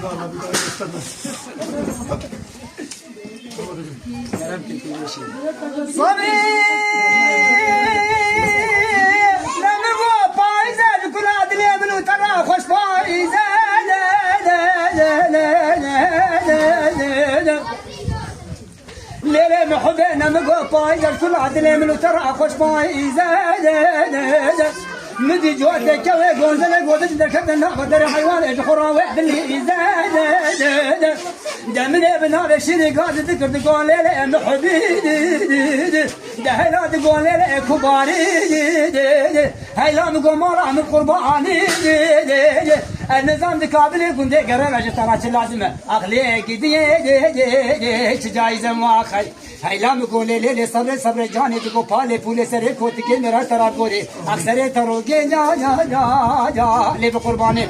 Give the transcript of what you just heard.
Sabi lemi bu payze kula dile bunu tara hoş payze lele muhbe lemi bu payze kula dile bunu tara hoş payze مدي جواتك كوي جوزنا جوزنا دركبنا نقدر حيوان الحرة وحدني زاد دمنا بنار الشري قاعد ذكر تقول لا محبيدي ده هلا تقول لا كباري هاي لا نقول مرة من قرباني النظام قابل يكون ده قرر عشان ترى لازمه أغليك دي جايزة ما خي هاي لا نقول لي صبر صبر جاني تقول بالي بولي سري كوت كيمي ترى بوري أكثر ترى جا لي بقرباني